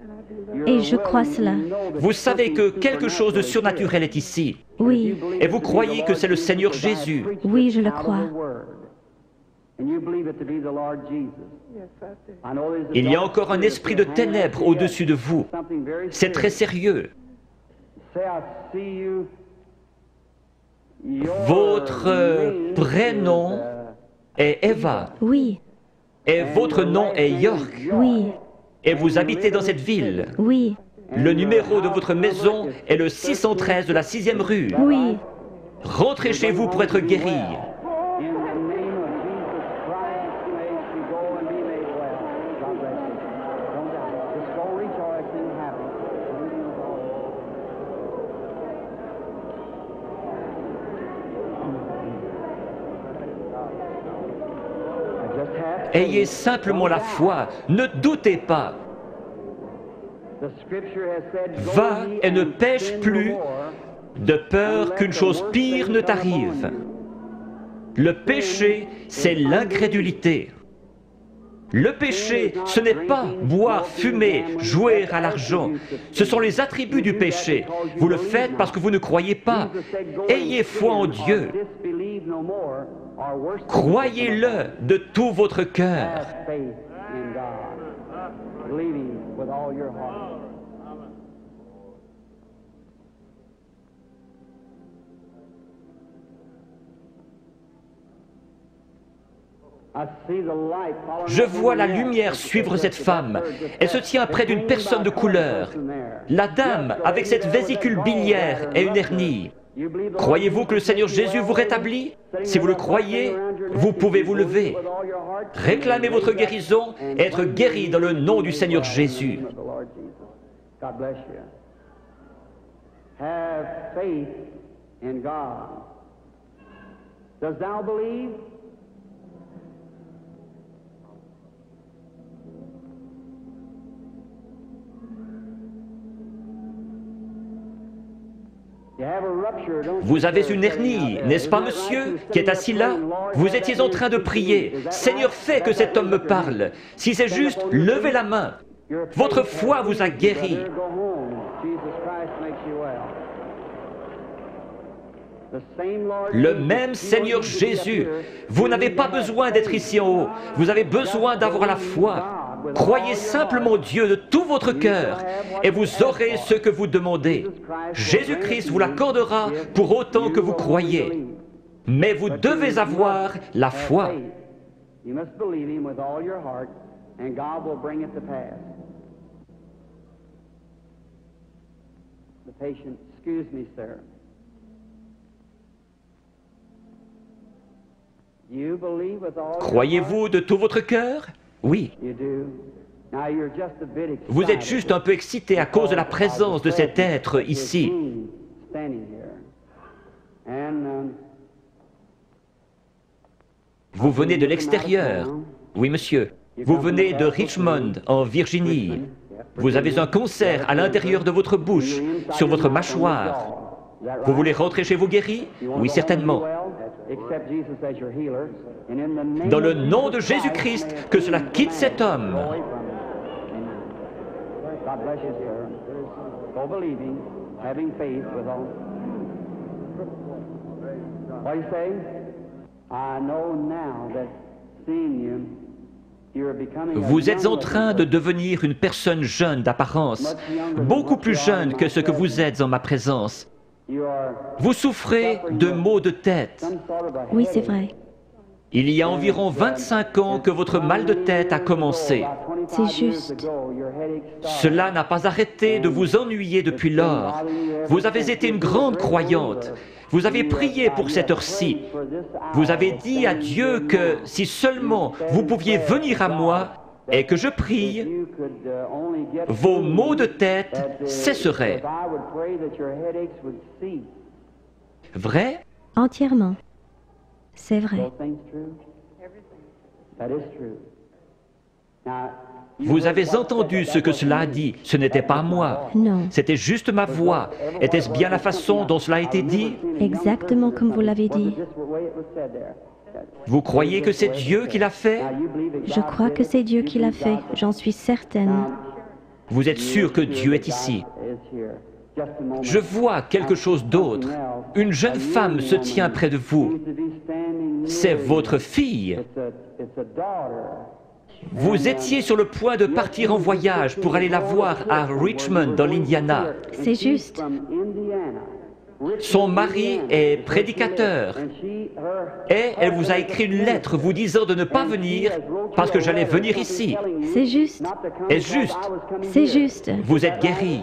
et je crois cela. Vous savez que quelque chose de surnaturel est ici. Oui, Et vous croyez que c'est le Seigneur Jésus. oui, je le crois. Il y a encore un esprit de ténèbres au-dessus de vous. C'est très sérieux. Votre prénom est Eva. Oui, Et votre nom est York. oui, Et vous habitez dans cette ville. oui, Le numéro de votre maison est le 613 de la 6e rue. oui. Rentrez chez vous pour être guéri. Ayez simplement la foi, ne doutez pas. Va et ne pêche plus, de peur qu'une chose pire ne t'arrive. Le péché, c'est l'incrédulité. Le péché, ce n'est pas boire, fumer, jouer à l'argent. Ce sont les attributs du péché. Vous le faites parce que vous ne croyez pas. Ayez foi en Dieu. Croyez-le de tout votre cœur. Je vois la lumière suivre cette femme. Elle se tient près d'une personne de couleur. La dame, avec cette vésicule biliaire et une hernie. Croyez-vous que le Seigneur Jésus vous rétablit? Si vous le croyez, vous pouvez vous lever. Réclamez votre guérison et être guéri dans le nom du Seigneur Jésus. Have faith in God. Does thou believe? Vous avez une hernie, n'est-ce pas, monsieur, qui est assis là? Vous étiez en train de prier. Seigneur, fais que cet homme me parle. Si c'est juste, levez la main. Votre foi vous a guéri. Le même Seigneur Jésus. Vous n'avez pas besoin d'être ici en haut. Vous avez besoin d'avoir la foi. Croyez simplement Dieu de tout votre cœur et vous aurez ce que vous demandez. Jésus-Christ vous l'accordera pour autant que vous croyez. Mais vous devez avoir la foi. You must believe him with all your heart, and God will bring it to pass. The patient, excuse me, sir. You believe with all Croyez-vous de tout votre cœur? Oui. You do. Now you're just a bit excited. Vous êtes juste un peu excité à cause de la présence de cet être ici. Standing here. And, Vous venez de l'extérieur. Oui, monsieur. Vous venez de Richmond, en Virginie. Vous avez un concert à l'intérieur de votre bouche, sur votre mâchoire. Vous voulez rentrer chez vous guéri? Oui, certainement. Dans le nom de Jésus-Christ, que cela quitte cet homme. God bless you, sir. Go believing, having faith with all. What do you say? I know now that seeing you, you're becoming a Vous êtes en young train de devenir une personne jeune d'apparence, beaucoup plus jeune que ce que vous êtes en ma présence. You are Vous souffrez de maux de tête. some sort of a Oui, c'est headache. vrai. Il y a environ 25 ans que votre mal de tête a commencé. C'est juste. Cela n'a pas arrêté de vous ennuyer depuis lors. Vous avez été une grande croyante. Vous avez prié pour cette heure-ci. Vous avez dit à Dieu que si seulement vous pouviez venir à moi et que je prie, vos maux de tête cesseraient. Vrai? Entièrement. C'est vrai. Vous avez entendu ce que cela a dit. Ce n'était pas moi. Non. C'était juste ma voix. Était-ce bien la façon dont cela a été dit? Exactement comme vous l'avez dit. Vous croyez que c'est Dieu qui l'a fait? Je crois que c'est Dieu qui l'a fait. J'en suis certaine. Vous êtes sûr que Dieu est ici? Je vois quelque chose d'autre. Une jeune femme se tient près de vous. C'est votre fille. Vous étiez sur le point de partir en voyage pour aller la voir à Richmond, dans l'Indiana. C'est juste. Son mari est prédicateur et elle vous a écrit une lettre vous disant de ne pas venir parce que j'allais venir ici. C'est juste. Est-ce juste? C'est juste. Vous êtes guéri.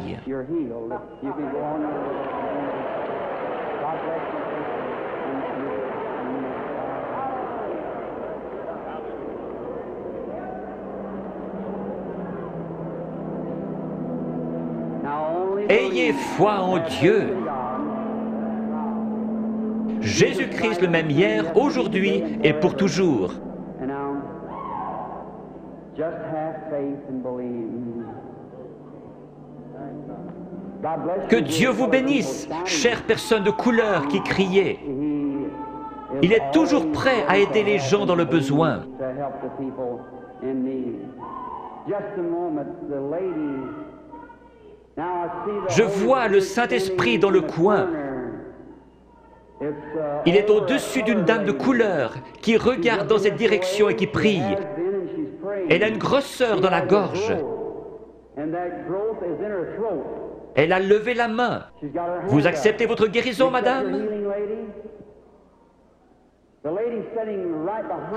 Ayez foi en Dieu. Jésus-Christ le même hier, aujourd'hui et pour toujours. Que Dieu vous bénisse, chère personne de couleur qui criait. Il est toujours prêt à aider les gens dans le besoin. Je vois le Saint-Esprit dans le coin. Il est au-dessus d'une dame de couleur qui regarde dans cette direction et qui prie. Elle a une grosseur dans la gorge. Elle a levé la main. Vous acceptez votre guérison, madame?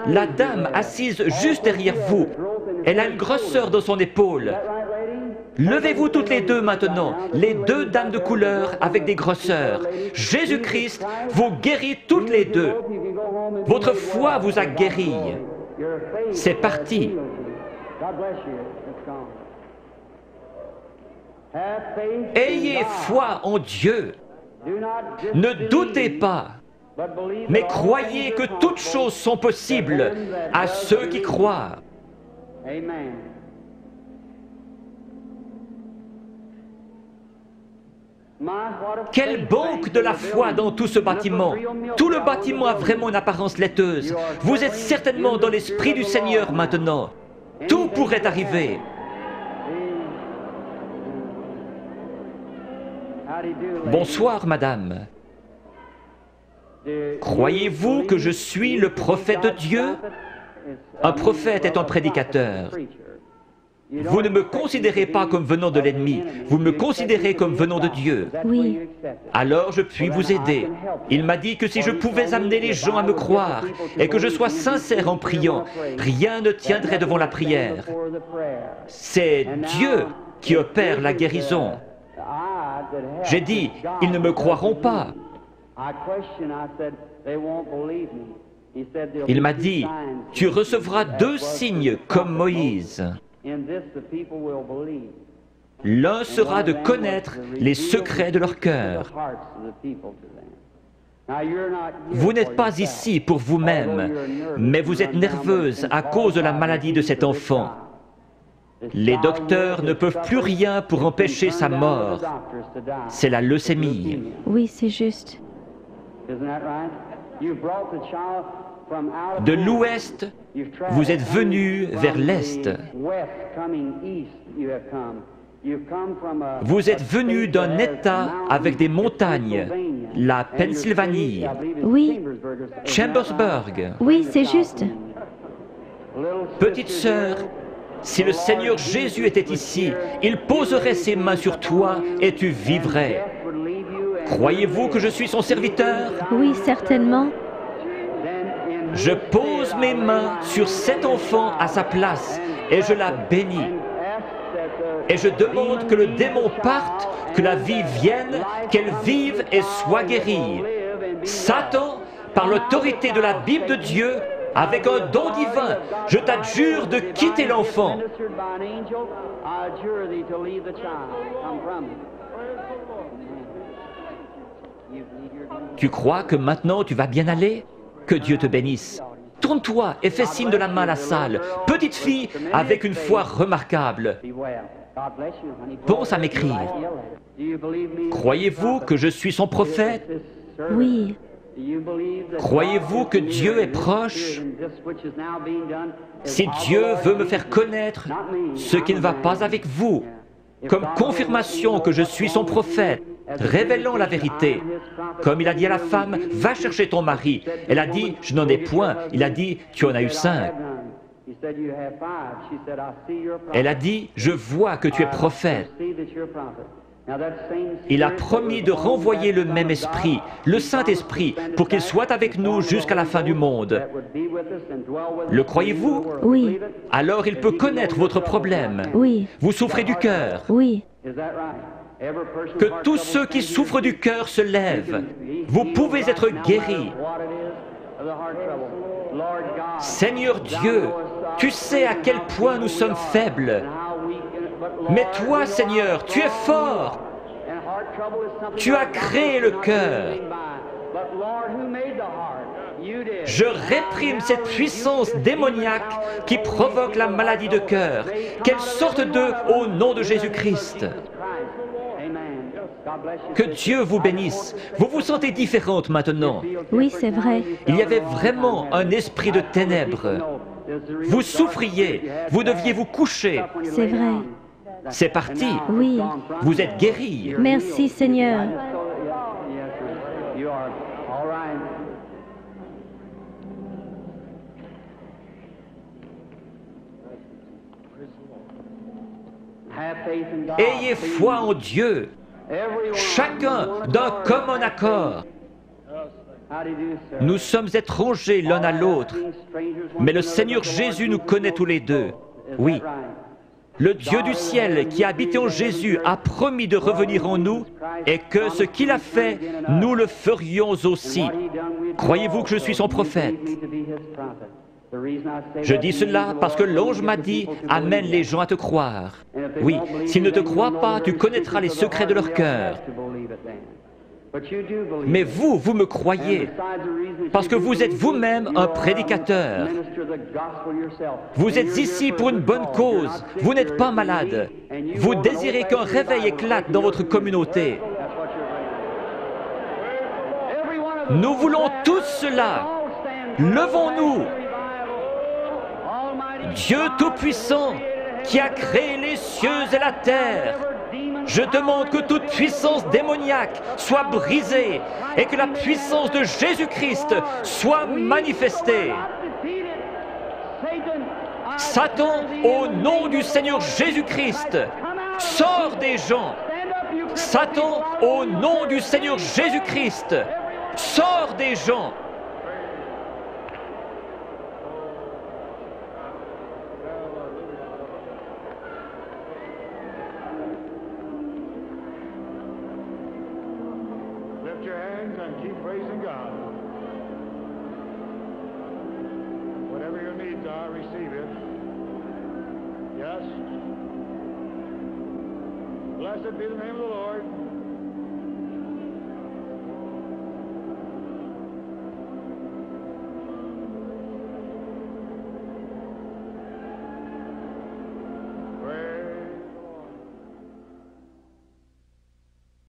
La dame assise juste derrière vous, elle a une grosseur dans son épaule. Levez-vous toutes les deux maintenant, les deux dames de couleur avec des grosseurs. Jésus-Christ vous guérit toutes les deux. Votre foi vous a guéri. C'est parti. Ayez foi en Dieu. Ne doutez pas, mais croyez que toutes choses sont possibles à ceux qui croient. Quelle banque de la foi dans tout ce bâtiment! Tout le bâtiment a vraiment une apparence laiteuse. Vous êtes certainement dans l'Esprit du Seigneur maintenant. Tout pourrait arriver. Bonsoir, madame. Croyez-vous que je suis le prophète de Dieu? Un prophète est un prédicateur. Vous ne me considérez pas comme venant de l'ennemi, vous me considérez comme venant de Dieu. Oui. Alors je puis vous aider. Il m'a dit que si je pouvais amener les gens à me croire et que je sois sincère en priant, rien ne tiendrait devant la prière. C'est Dieu qui opère la guérison. J'ai dit, ils ne me croiront pas. Il m'a dit, tu recevras 2 signes comme Moïse. L'un sera de connaître les secrets de leur cœur. Vous n'êtes pas ici pour vous-même, mais vous êtes nerveuse à cause de la maladie de cet enfant. Les docteurs ne peuvent plus rien pour empêcher sa mort. C'est la leucémie. Oui, c'est juste. De l'ouest, vous êtes venu vers l'est. Vous êtes venu d'un État avec des montagnes, la Pennsylvanie, Oui. Chambersburg. Oui, c'est juste. Petite sœur, si le Seigneur Jésus était ici, il poserait ses mains sur toi et tu vivrais. Croyez-vous que je suis son serviteur? Oui, certainement. Je pose mes mains sur cet enfant à sa place et je la bénis. Et je demande que le démon parte, que la vie vienne, qu'elle vive et soit guérie. Satan, par l'autorité de la Bible de Dieu, avec un don divin, je t'adjure de quitter l'enfant. Tu crois que maintenant tu vas bien aller? Que Dieu te bénisse. Tourne-toi et fais signe de la main à la salle. Petite fille avec une foi remarquable. Pense à m'écrire. Croyez-vous que je suis son prophète? Oui. Croyez-vous que Dieu est proche? Si Dieu veut me faire connaître ce qui ne va pas avec vous, comme confirmation que je suis son prophète, révélant la vérité. Comme il a dit à la femme, va chercher ton mari. Elle a dit, je n'en ai point. Il a dit, tu en as eu 5. Elle a dit, je vois que tu es prophète. Il a promis de renvoyer le même esprit, le Saint-Esprit, pour qu'il soit avec nous jusqu'à la fin du monde. Le croyez-vous? Oui. Alors il peut connaître votre problème. Oui. Vous souffrez du cœur. Oui. Que tous ceux qui souffrent du cœur se lèvent. Vous pouvez être guéris. Seigneur Dieu, tu sais à quel point nous sommes faibles. Mais toi, Seigneur, tu es fort. Tu as créé le cœur. Je réprime cette puissance démoniaque qui provoque la maladie de cœur. Qu'elle sorte d'eux au nom de Jésus-Christ. Que Dieu vous bénisse. Vous vous sentez différente maintenant. Oui, c'est vrai. Il y avait vraiment un esprit de ténèbres. Vous souffriez. Vous deviez vous coucher. C'est vrai. C'est parti. Oui. Vous êtes guéri. Merci, Seigneur. Ayez foi en Dieu. Chacun d'un commun accord. Nous sommes étrangers l'un à l'autre, mais le Seigneur Jésus nous connaît tous les deux. Oui. Le Dieu du ciel qui a habité en Jésus a promis de revenir en nous et que ce qu'il a fait, nous le ferions aussi. Croyez-vous que je suis son prophète? Je dis cela parce que l'ange m'a dit « Amène les gens à te croire ». Oui, s'ils ne te croient pas, tu connaîtras les secrets de leur cœur. Mais vous, vous me croyez, parce que vous êtes vous-même un prédicateur. Vous êtes ici pour une bonne cause. Vous n'êtes pas malade. Vous désirez qu'un réveil éclate dans votre communauté. Nous voulons tous cela. Levons-nous. Dieu Tout-Puissant, qui a créé les cieux et la terre, je demande que toute puissance démoniaque soit brisée et que la puissance de Jésus-Christ soit manifestée. Satan, au nom du Seigneur Jésus-Christ, sors des gens. Satan, au nom du Seigneur Jésus-Christ, sors des gens. Lift your hands and keep praising God. Whatever your needs are, receive it. Yes. Blessed be the name of the Lord.